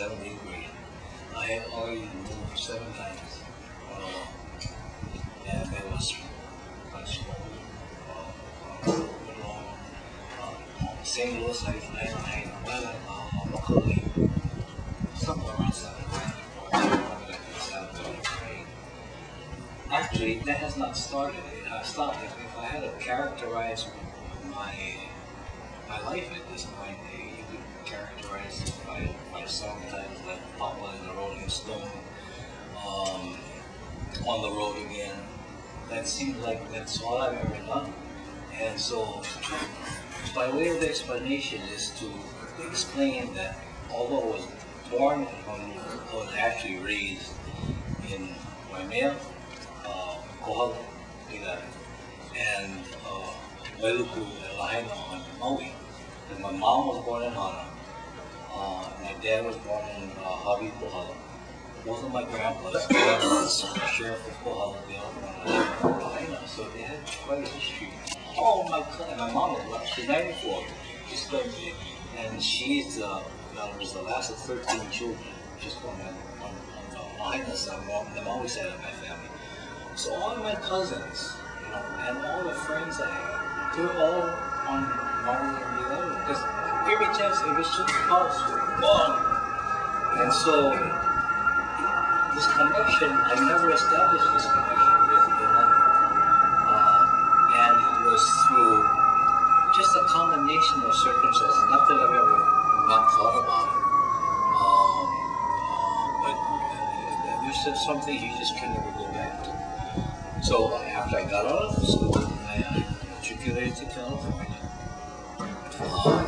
7th, 8th grade. I had already moved 7 times. And there was much more St. Louis, I locally somewhere around 7th. Actually, that has not started. Stopped. If I had to characterize my life at this point, you could characterize it by song titles like Papa and the Rolling Stone, On the Road Again. That seems like that's all I've ever done. And so, by way of explanation is to explain that although I was born in Honolulu, I was actually raised in Waimea, Kohala, and Wailuku, Lahaina on Maui. And my mom was born in Hana. My dad was born in Hawaii, Kohala. Both of my grandpas, one was sheriff of Kohala, the other one was Lahaina, so they had quite a history. Oh, my mom was she's 94. She's 30, and she's was the last of 13 children, just on the Lahaina side, the Maui side of my family. So all of my cousins, and all the friends I had, they were all on Maui and the other, because every chance it was just house gone. And so this connection, I never established this connection with London. And it was through just a combination of circumstances, not that I've ever not thought about it, but there's just something you just can never go back to. So after I got out of school, I matriculated to California,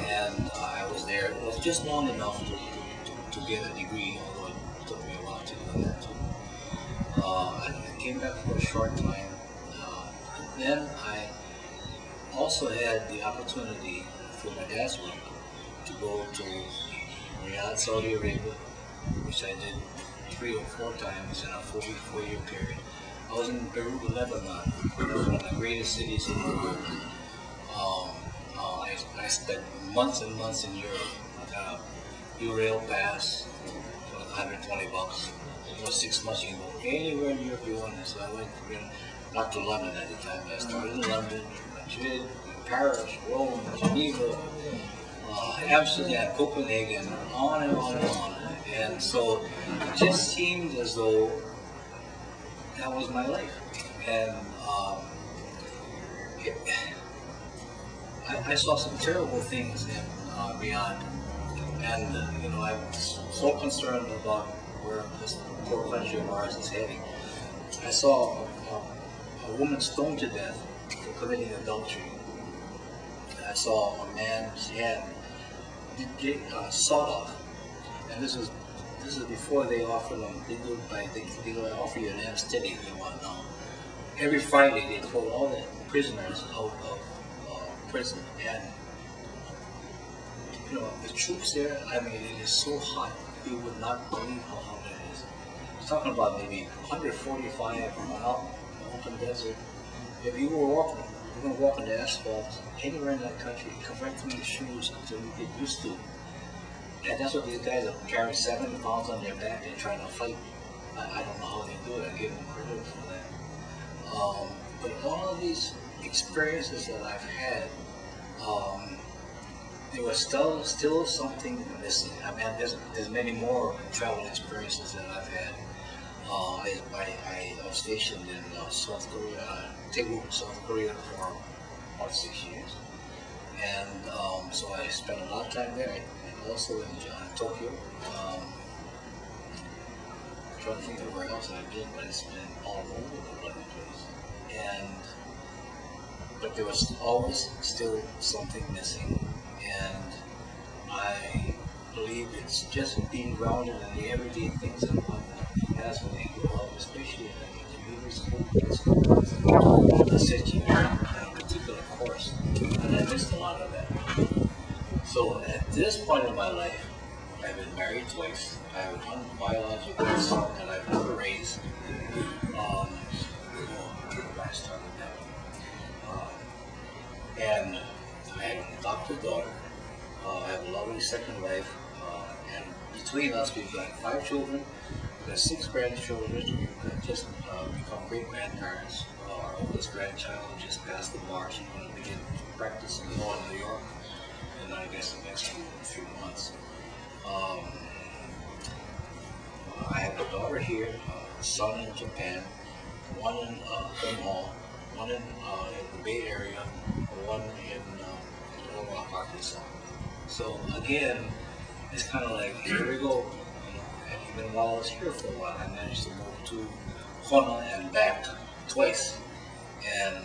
and I was there. It was just long enough to get a degree, although it took me a while to do that too. I came back for a short time. Then I also had the opportunity through my dad's work to go to Riyadh, Saudi Arabia, which I did 3 or 4 times in a 4-year period. I was in Beirut, Lebanon, one of the greatest cities in the world. I spent months and months in Europe. I got a U-Rail pass for $120. It was 6 months. You can go anywhere in Europe you wanted. So I went not to London at the time. I started in London, Madrid, Paris, Rome, Geneva, Amsterdam, Copenhagen, on and on and on. And so it just seemed as though that was my life. And I saw some terrible things in Riyadh. And I was so concerned about where this poor country of ours is heading. I saw a woman stoned to death for committing adultery. I saw a man, she had sawed off, and this is before they offer them. They offer you an anesthetic if you want now. Every Friday they pull all the prisoners out of prison, and the troops there. I mean, it is so hot. You would not believe how hot it is. I'm talking about maybe 145 out in the open desert. If you were walking, you're going to walk on the asphalt anywhere in that country, come right through your shoes until you get used to it. And that's what these guys are carrying 70 pounds on their back and trying to fight. I don't know how they do it. I give them credit for that. But all of these experiences that I've had, there was still something missing. I mean, there's many more travel experiences that I've had. I was stationed in South Korea, Daegu, South Korea for about 6 years. And so I spent a lot of time there. And also in Tokyo. I'm trying to think of where else I've been, but it's been all over the bloody place. But there was always still something missing. And I believe it's just being grounded in the everyday things that one has when they grow up, especially in the intermediate school, that set you in a particular course. And I missed a lot of that. So at this point in my life, I've been married twice. I have one biological son that I've never raised. I started that one. And I have an adopted daughter. I have a lovely second wife, and between us, we've got 5 children, we've got 6 grandchildren, we've got just become great grandparents. Our oldest grandchild just passed the bar. She's going to begin practice in law in New York in, I guess, the next few months. I have a daughter here, a son in Japan, one in Omaha, one in the Bay Area, one in Little Rock, Arkansas. So again, it's kind of like, here we go. And even while I was here for a while, I managed to move to Kona and back twice. And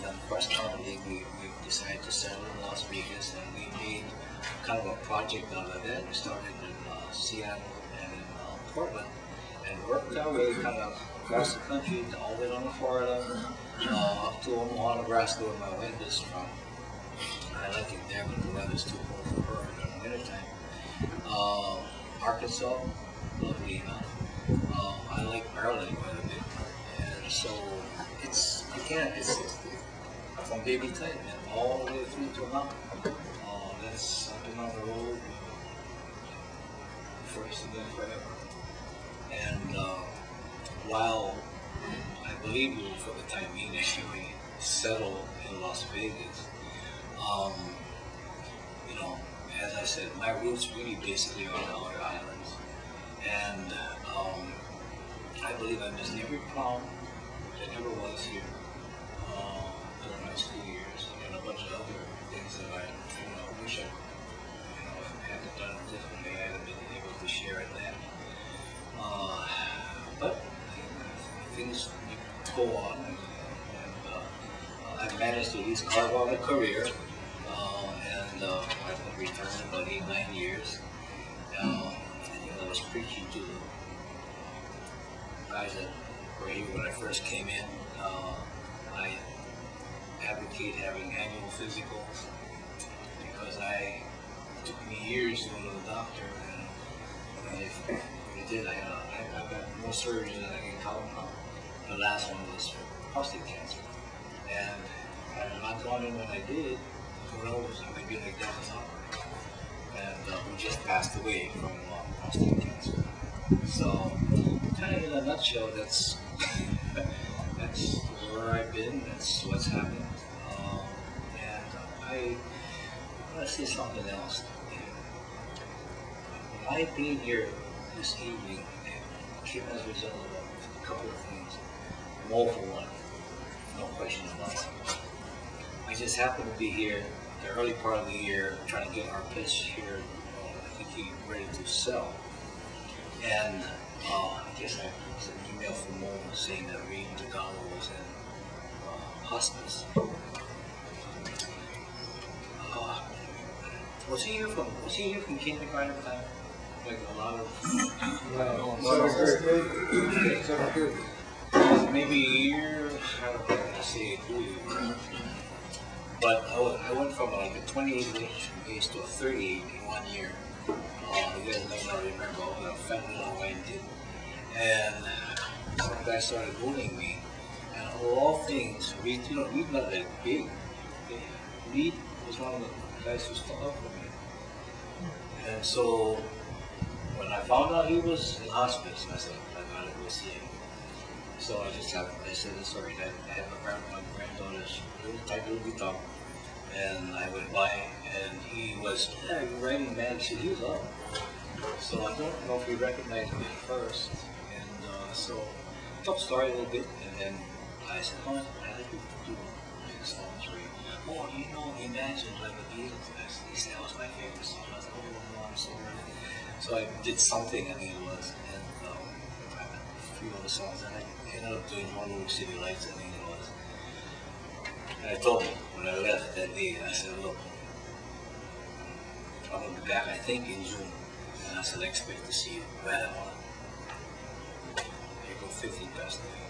then correspondingly, we decided to settle in Las Vegas, and we made kind of a project out of that. We started in Seattle and in Portland, and worked our way kind of across the country, all the way down to Florida, up to Omaha, Nebraska, where my wife is from. I like it there, but the weather's too cold for her in the wintertime. Arkansas, lovely enough. I like Maryland quite a bit. And so it's, again, it's from baby type and all the way through to now. I've been on the road first and then forever. And while I believe we will, for the time being, anyway, settle in Las Vegas, you know, as I said, my roots really basically are the outer islands. And I believe I missed every prom that ever was here during my school years, and a bunch of other things that I wish I had done differently. I had been able to share in that. But things go on, and I've managed to at least carve out a career, and I've been retired about 8-9 years. I was preaching to the guys that were here when I first came in. I advocate having annual physicals because it took me years to go to the doctor, and if it did, I got more surgeries than I can count on. The last one was for prostate cancer, and had I not gone in when I did, who knows, I might be like that was operating. And who just passed away from prostate cancer. So, kind of in a nutshell, that's where I've been. That's what's happened. And I want to say something else. My being here this evening came as a result of a couple of things. More for one, no question about it. I just happened to be here the early part of the year trying to get our pitch here, I think he ready to sell. And I guess I was an email from Mo saying that Reed Tagalo was in hospice. Was he here from kindergarten time? Like a lot of maybe a year, I don't know how to say it really. But I went from like a 28 age to a 38 in 1 year. You guys may not remember all the family I went in. And some guy started bullying me. And of all things, Reed not that big. Reed was one of the guys who stuck up for me. And so when I found out he was in hospice, I said, I gotta go see him. So I said, sorry, Dad, I had my granddaughter's little tight little guitar. And I went by, and he was, you're writing bad shit. He was up. So I don't know if he recognized me at first. And so I told the story a little bit, and then I said, oh, I'd like you to do songs for you. Oh, Imagine like the Beatles. He said, that was my favorite song. I was like, oh, no, I'm sorry. So I did something, I think it was, and a few other songs, and I ended up doing Honolulu City Lights, I think it was. And I told him when I left that day, I said, look, I'm going to be back, I think, in June. And I said, I expect to see you right on. April 15th, passed away.